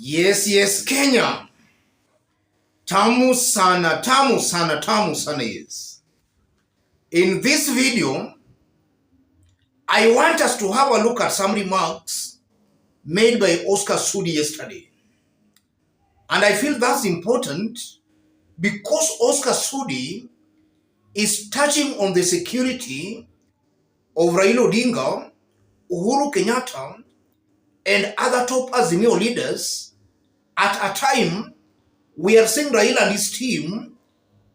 Yes, Kenya. Tamu sana, tamu sana, tamu sana, yes. In this video, I want us to have a look at some remarks made by Oscar Sudi yesterday. And I feel that's important because Oscar Sudi is touching on the security of Raila Odinga, Uhuru Kenyatta, and other top Azimio leaders at a time we are seeing Raila and his team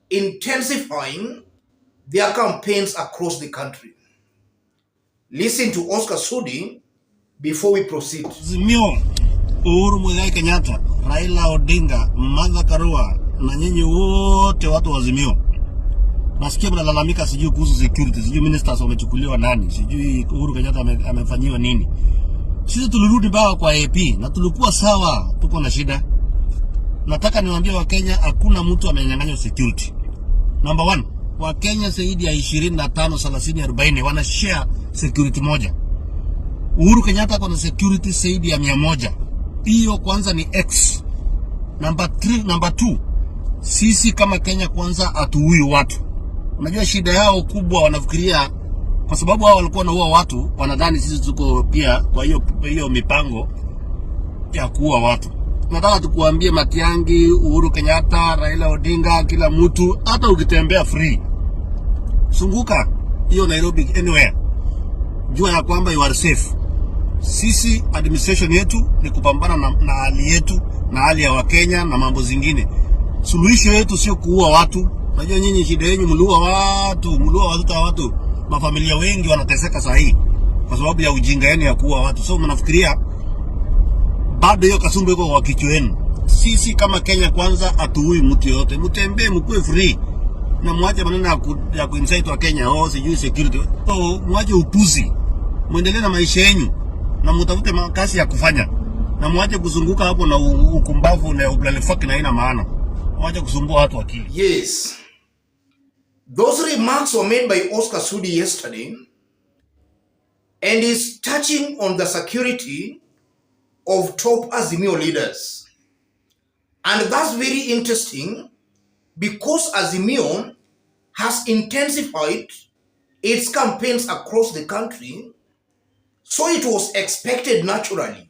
intensifying their campaigns across the country. Listen to Oscar Sudi before we proceed. Azimio, Uhuru Kenyatta, Raila Odinga, Martha Karua na nyinyi wote watu wa Azimio. Nasikia mnalalamika sijui kuhusu security, sijui ministers wamechukuliwa nani, sijui Uhuru Kenyatta amefanyiwa nini. Sisi tulirudi bawa kwa AP na tulikuwa sawa, tuko na shida. Nataka niwaambie wa Kenya hakuna mtu amenyang'anywa security. Number 1, wa Kenya zaidi ya 25, 30, 40 wana share security moja. Uhuru Kenyatta kuna security zaidi ya 100. Hiyo kwanza ni X. Number 2, sisi kama Kenya kwanza hatuui watu. Unajua shida yao kubwa, wanafikiria kwa sababu hao walikuwa wanaua watu, wanadhani sisi tuko pia kwa hiyo mipango ya kuua watu. Nataka tukuambie Matiangi, Uhuru Kenyatta, Raila Odinga, kila mtu, hata ukitembea free, sunguka hiyo Nairobi anywhere, jua ya kwamba you are safe. Sisi administration yetu ni kupambana na hali yetu na hali ya Wakenya na mambo zingine. Suluhisho yetu sio kuua watu. Unajua nyinyi shida yenu mliua watu. Mafamilia wengi wanateseka saa hii kwa sababu ya ujinga yenu ya kuua watu. So mnafikiria bado hiyo kasumba iko kwa kichwa yenu. Sisi kama Kenya kwanza hatuui mtu yote. Mtembee mkue free. Na mwache maneno ya kuincite wa Kenya, sijui security. So mwache upuzi. Muendelee na maisha yenu na mtafute kazi ya kufanya. Na mwache kuzunguka hapo na ukumbavu na ublelefaki na ina maana. Mwache kusumbua watu akili. Yes. Those remarks were made by Oscar Sudi yesterday and is touching on the security of top Azimio leaders. And that's very interesting because Azimio has intensified its campaigns across the country, so it was expected naturally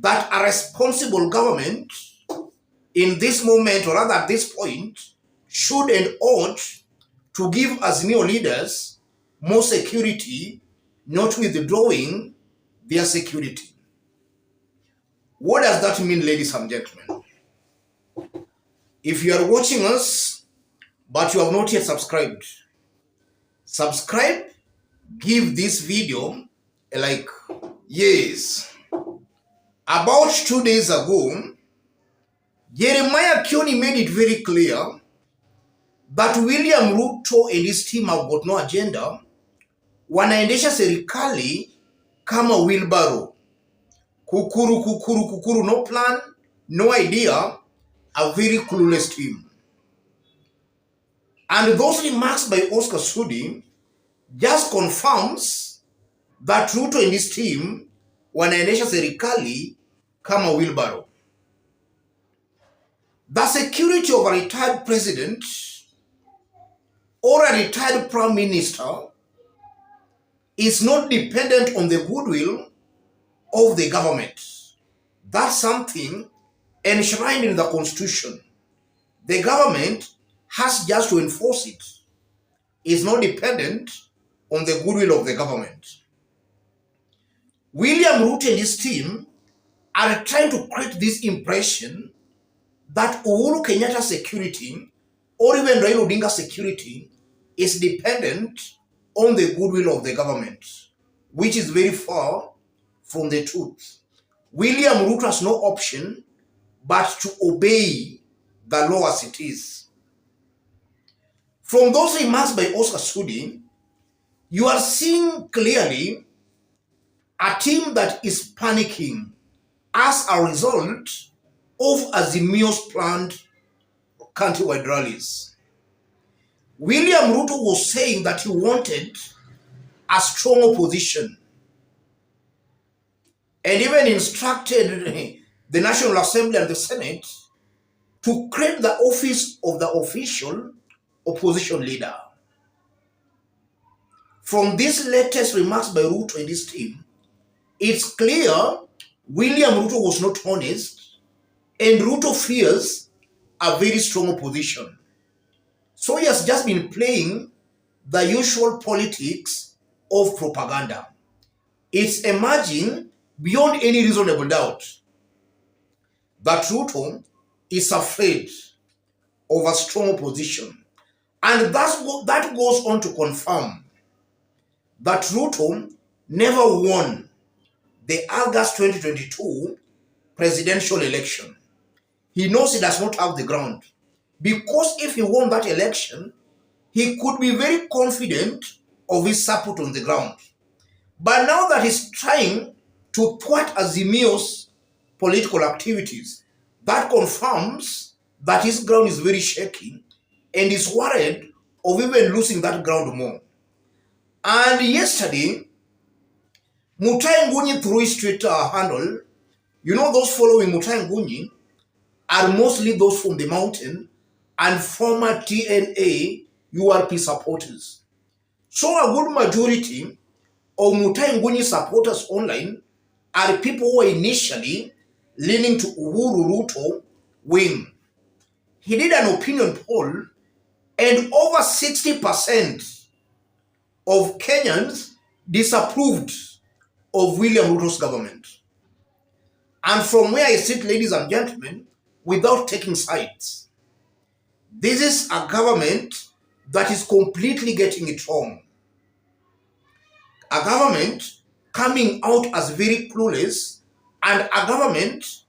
that a responsible government in this moment, or rather at this point, should and ought to give Azimio leaders more security, not withdrawing their security. What does that mean, ladies and gentlemen? If you are watching us, but you have not yet subscribed, subscribe, give this video a like. Yes. About 2 days ago, Jeremiah Kioni made it very clear that William Ruto and his team have got no agenda. Wanaendesha serikali kama wheelbarrow. Kukuru, no plan, no idea, a very clueless team. And those remarks by Oscar Sudi just confirms that Ruto and his team wanaendesha serikali kama wheelbarrow. The security of a retired president or a retired prime minister is not dependent on the goodwill of the government. That's something enshrined in the constitution. The government has just to enforce it. It's not dependent on the goodwill of the government. William Ruto and his team are trying to create this impression that Uhuru Kenyatta's security or even Raila Odinga's security is dependent on the goodwill of the government, which is very far from the truth. William Ruto has no option but to obey the law as it is. From those remarks by Oscar Sudi, you are seeing clearly a team that is panicking as a result of Azimio's planned countrywide rallies. William Ruto was saying that he wanted a strong opposition and even instructed the National Assembly and the Senate to create the office of the official opposition leader. From these latest remarks by Ruto and his team, it's clear William Ruto was not honest, and Ruto fears a very strong opposition. So he has just been playing the usual politics of propaganda. It's emerging beyond any reasonable doubt that Ruto is afraid of a strong opposition. And that goes on to confirm that Ruto never won the August 2022 presidential election. He knows he does not have the ground. Because if he won that election, he could be very confident of his support on the ground. But now that he's trying to thwart Azimio's political activities, that confirms that his ground is very shaky and is worried of even losing that ground more. And yesterday, Mutai Ngunyi through his Twitter handle, those following Mutai Ngunyi are mostly those from the mountain and former TNA URP supporters. So a good majority of Mutai Ngunyi supporters online are people who were initially leaning to Uhuru Ruto wing. He did an opinion poll and over 60% of Kenyans disapproved of William Ruto's government. And from where I sit, ladies and gentlemen, without taking sides, this is a government that is completely getting it wrong. A government coming out as very clueless, and a government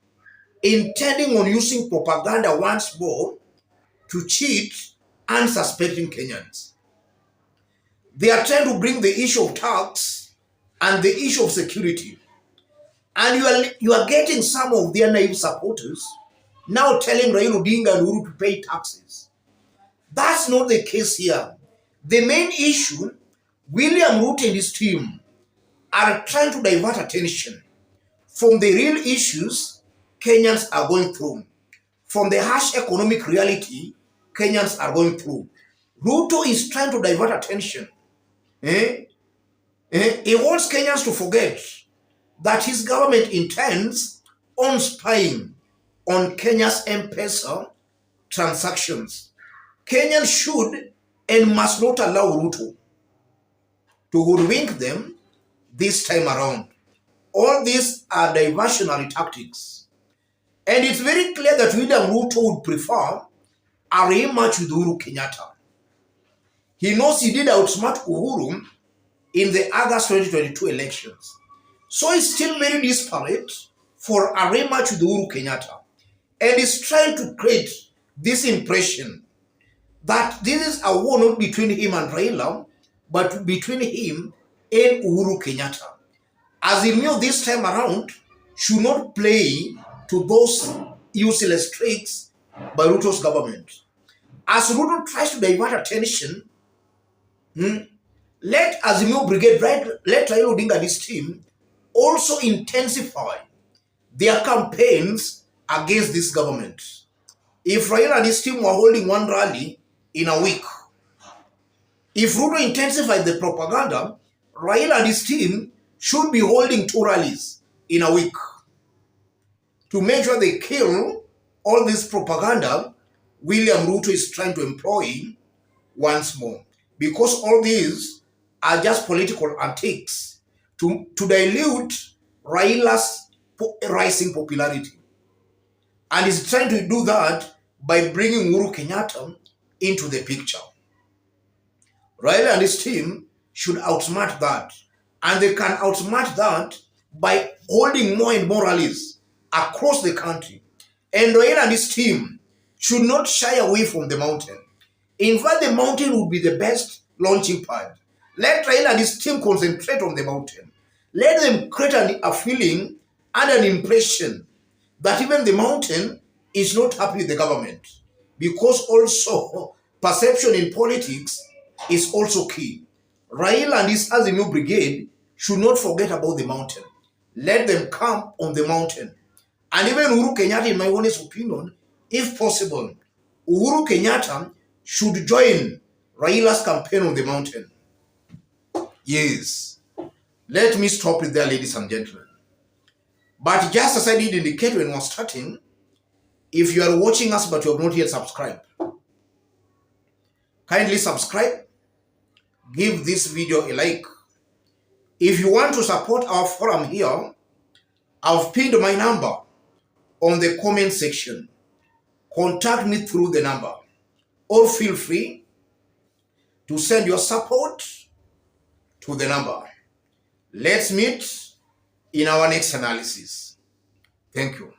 intending on using propaganda once more to cheat unsuspecting Kenyans. They are trying to bring the issue of tax and the issue of security. And you are getting some of their naive supporters now telling Raila Odinga and Uhuru to pay taxes. That's not the case here. The main issue, William Ruto and his team are trying to divert attention from the real issues Kenyans are going through, from the harsh economic reality Kenyans are going through. Ruto is trying to divert attention. He wants Kenyans to forget that his government intends on spying on Kenya's M-Pesa transactions. Kenyans should and must not allow Ruto to hoodwink them this time around. All these are diversionary tactics. And it's very clear that William Ruto would prefer a rematch with Uhuru Kenyatta. He knows he did outsmart Uhuru in the August 2022 elections. So he's still very desperate for a rematch with Uhuru Kenyatta. And he's trying to create this impression that this is a war not between him and Raila, but between him and Uhuru Kenyatta. Azimio this time around should not play to those useless tricks by Ruto's government. As Ruto tries to divert attention, let Azimio Brigade, let Raila Odinga and his team also intensify their campaigns against this government. If Raila and his team were holding one rally in a week, if Ruto intensified the propaganda, Raila and his team should be holding 2 rallies in a week to make sure they kill all this propaganda William Ruto is trying to employ once more. Because all these are just political antics to dilute Raila's rising popularity. And he's trying to do that by bringing Uhuru Kenyatta into the picture. Raila and his team should outsmart that. And they can outsmart that by holding more and more rallies across the country. And Raila and his team should not shy away from the mountain. In fact, the mountain would be the best launching pad. Let Raila and his team concentrate on the mountain. Let them create a feeling and an impression that even the mountain is not happy with the government. Because also, perception in politics is also key. Raila and his Azimio Brigade should not forget about the mountain. Let them camp on the mountain And even Uhuru Kenyatta, in my honest opinion, if possible, Uhuru Kenyatta should join Raila's campaign on the mountain. Yes. Let me stop it there, ladies and gentlemen. But just as I did indicate when we were starting, if you are watching us but you have not yet subscribed, kindly subscribe, give this video a like. If you want to support our forum here, I've pinned my number on the comment section. Contact me through the number, or feel free to send your support to the number. Let's meet in our next analysis. Thank you.